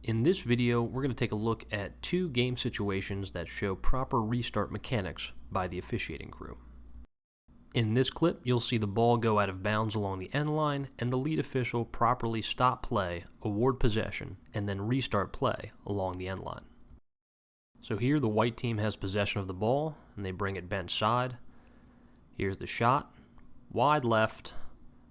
In this video, we're going to take a look at two game situations that show proper restart mechanics by the officiating crew. In this clip, you'll see the ball go out of bounds along the end line and the lead official properly stop play, award possession, and then restart play along the end line. So here the white team has possession of the ball and they bring it bench side. Here's the shot, wide left,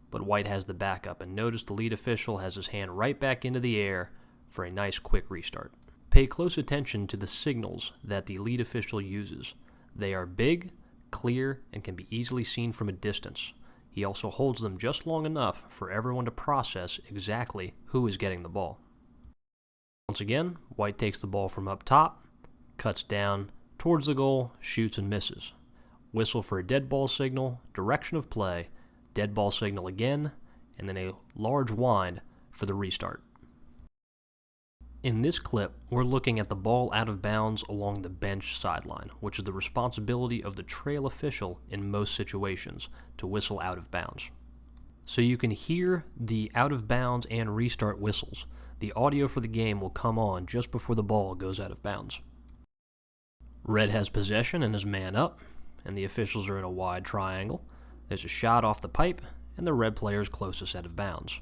but white has the backup, and notice the lead official has his hand right back into the air for a nice quick restart. Pay close attention to the signals that the lead official uses. They are big, clear, and can be easily seen from a distance. He also holds them just long enough for everyone to process exactly who is getting the ball. Once again, white takes the ball from up top, cuts down towards the goal, shoots and misses. Whistle for a dead ball signal, direction of play, dead ball signal again, and then a large wind for the restart. In this clip, we're looking at the ball out of bounds along the bench sideline, which is the responsibility of the trail official in most situations to whistle out of bounds. So you can hear the out of bounds and restart whistles. The audio for the game will come on just before the ball goes out of bounds. Red has possession and is man up, and the officials are in a wide triangle. There's a shot off the pipe, and the red player is closest out of bounds.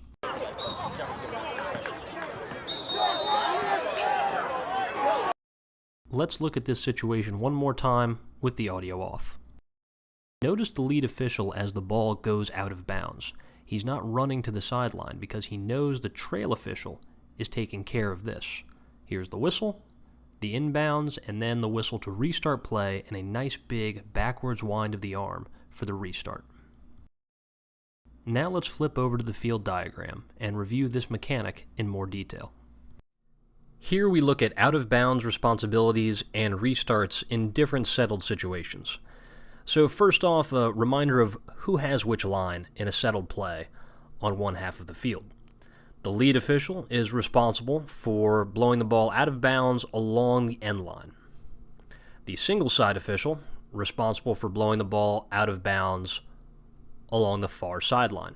Let's look at this situation one more time with the audio off. Notice the lead official as the ball goes out of bounds. He's not running to the sideline because he knows the trail official is taking care of this. Here's the whistle, the inbounds, and then the whistle to restart play and a nice big backwards wind of the arm for the restart. Now let's flip over to the field diagram and review this mechanic in more detail. Here we look at out-of-bounds responsibilities and restarts in different settled situations. So first off, a reminder of who has which line in a settled play on one half of the field. The lead official is responsible for blowing the ball out of bounds along the end line. The single side official, responsible for blowing the ball out of bounds along the far sideline.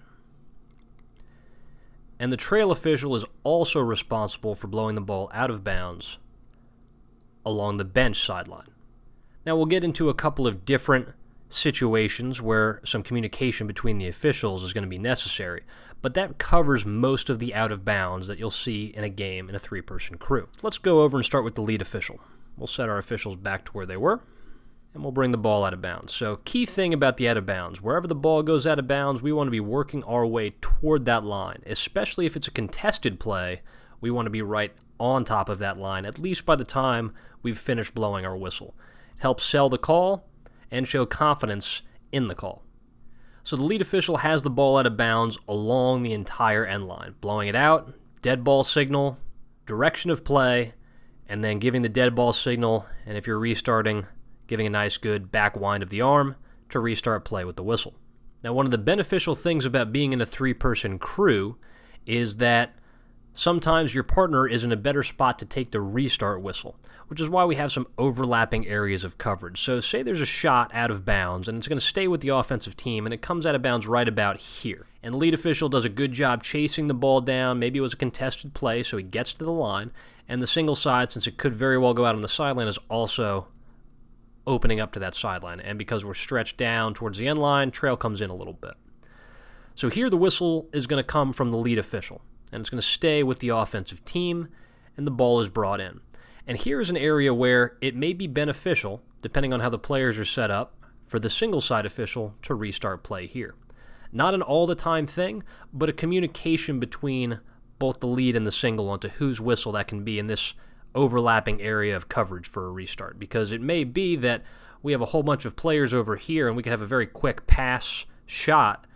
And the trail official is also responsible for blowing the ball out of bounds along the bench sideline. Now we'll get into a couple of different situations where some communication between the officials is going to be necessary, but that covers most of the out of bounds that you'll see in a game in a three-person crew. Let's go over and start with the lead official. We'll set our officials back to where they were, and we'll bring the ball out of bounds. So key thing about the out of bounds, wherever the ball goes out of bounds, we want to be working our way toward that line. Especially if it's a contested play, we want to be right on top of that line, at least by the time we've finished blowing our whistle. It helps sell the call and show confidence in the call. So the lead official has the ball out of bounds along the entire end line, blowing it out, dead ball signal, direction of play, and then giving the dead ball signal, and if you're restarting, giving a nice good back wind of the arm to restart play with the whistle. Now, one of the beneficial things about being in a three-person crew is that sometimes your partner is in a better spot to take the restart whistle, which is why we have some overlapping areas of coverage. So say there's a shot out of bounds, and it's going to stay with the offensive team, and it comes out of bounds right about here. And the lead official does a good job chasing the ball down. Maybe it was a contested play, so he gets to the line. And the single side, since it could very well go out on the sideline, is also opening up to that sideline, and because we're stretched down towards the end line, trail comes in a little bit. So here the whistle is going to come from the lead official, and it's going to stay with the offensive team, and the ball is brought in. And here is an area where it may be beneficial, depending on how the players are set up, for the single side official to restart play here. Not an all-the-time thing, but a communication between both the lead and the single onto whose whistle that can be in this overlapping area of coverage for a restart, because it may be that we have a whole bunch of players over here and we could have a very quick pass shot,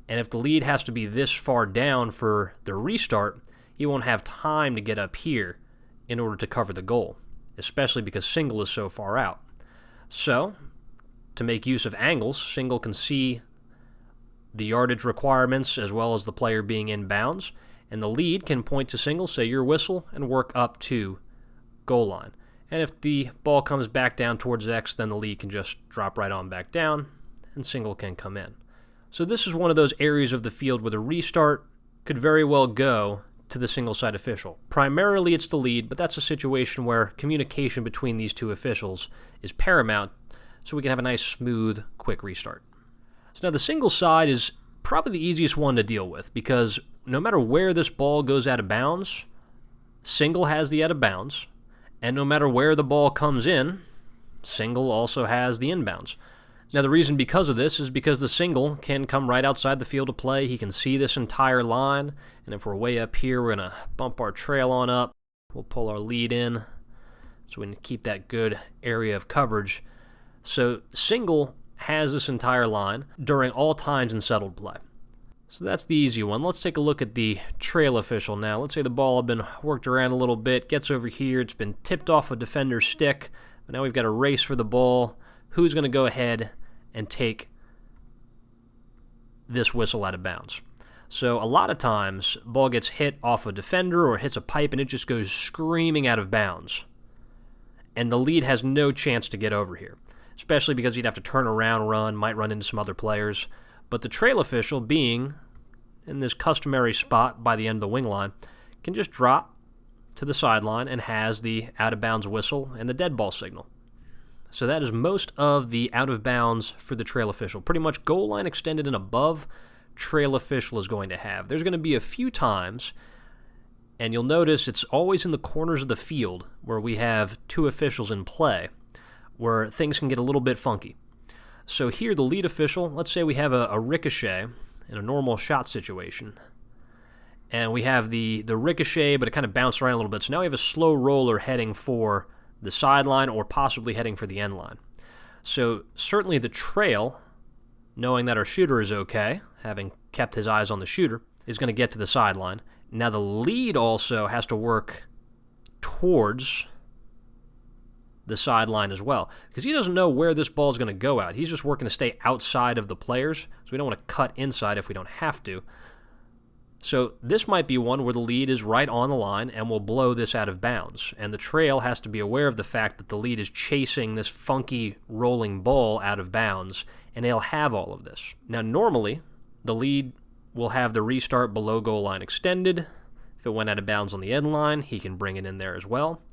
and if the lead has to be this far down for the restart, he won't have time to get up here in order to cover the goal, especially because single is so far out. So, to make use of angles, single can see the yardage requirements as well as the player being in bounds, and the lead can point to single, say your whistle, and work up to goal line. And if the ball comes back down towards X, then the lead can just drop right on back down, and single can come in. So this is one of those areas of the field where the restart could very well go to the single side official. Primarily it's the lead, but that's a situation where communication between these two officials is paramount, so we can have a nice, smooth, quick restart. So now the single side is probably the easiest one to deal with, because no matter where this ball goes out of bounds, single has the out of bounds, and no matter where the ball comes in, single also has the inbounds. Now the reason because of this is because the single can come right outside the field of play. He can see this entire line, and if we're way up here, we're going to bump our trail on up. We'll pull our lead in so we can keep that good area of coverage. So single has this entire line during all times in settled play. So that's the easy one. Let's take a look at the trail official now. Let's say the ball had been worked around a little bit, gets over here, it's been tipped off a defender's stick, but now we've got a race for the ball. Who's going to go ahead and take this whistle out of bounds? So a lot of times, ball gets hit off a defender or hits a pipe and it just goes screaming out of bounds. And the lead has no chance to get over here, especially because he'd have to turn around, run, might run into some other players. But the trail official, being in this customary spot by the end of the wing line, can just drop to the sideline and has the out-of-bounds whistle and the dead ball signal. So that is most of the out-of-bounds for the trail official. Pretty much goal line extended and above, trail official is going to have. There's going to be a few times, and you'll notice it's always in the corners of the field where we have two officials in play, where things can get a little bit funky. So here, the lead official, let's say we have a ricochet in a normal shot situation. And we have the ricochet, but it kind of bounced around a little bit. So now we have a slow roller heading for the sideline or possibly heading for the end line. So certainly the trail, knowing that our shooter is okay, having kept his eyes on the shooter, is going to get to the sideline. Now the lead also has to work towards the sideline as well, because he doesn't know where this ball is going to go out. He's just working to stay outside of the players, so we don't want to cut inside if we don't have to. So this might be one where the lead is right on the line and will blow this out of bounds, and the trail has to be aware of the fact that the lead is chasing this funky rolling ball out of bounds, and they'll have all of this. Now normally, the lead will have the restart below goal line extended. If it went out of bounds on the end line, he can bring it in there as well.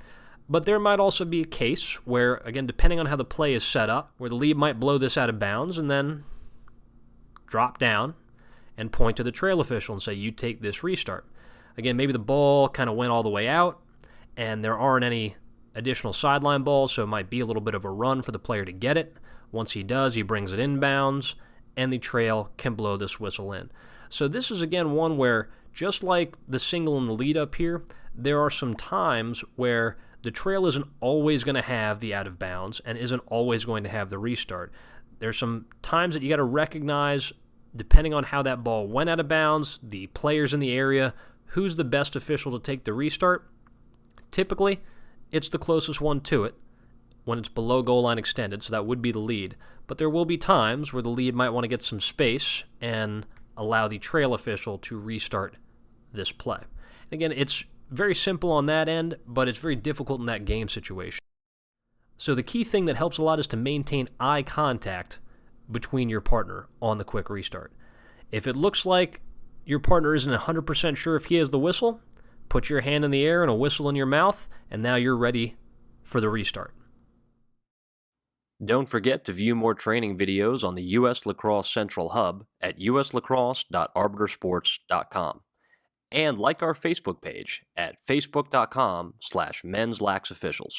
But there might also be a case where, again, depending on how the play is set up, where the lead might blow this out of bounds and then drop down and point to the trail official and say, you take this restart. Again, maybe the ball kind of went all the way out and there aren't any additional sideline balls, so it might be a little bit of a run for the player to get it. Once he does, he brings it inbounds, and the trail can blow this whistle in. So this is, again, one where, just like the single and the lead up here, there are some times where the trail isn't always going to have the out of bounds and isn't always going to have the restart. There's some times that you got to recognize, depending on how that ball went out of bounds, the players in the area, who's the best official to take the restart. Typically, it's the closest one to it when it's below goal line extended, so that would be the lead. But there will be times where the lead might want to get some space and allow the trail official to restart this play. Again, it's very simple on that end, but it's very difficult in that game situation. So the key thing that helps a lot is to maintain eye contact between your partner on the quick restart. If it looks like your partner isn't 100% sure if he has the whistle, put your hand in the air and a whistle in your mouth, and now you're ready for the restart. Don't forget to view more training videos on the U.S. Lacrosse Central Hub at uslacrosse.arbitersports.com. And like our Facebook page at facebook.com/menslaxofficials.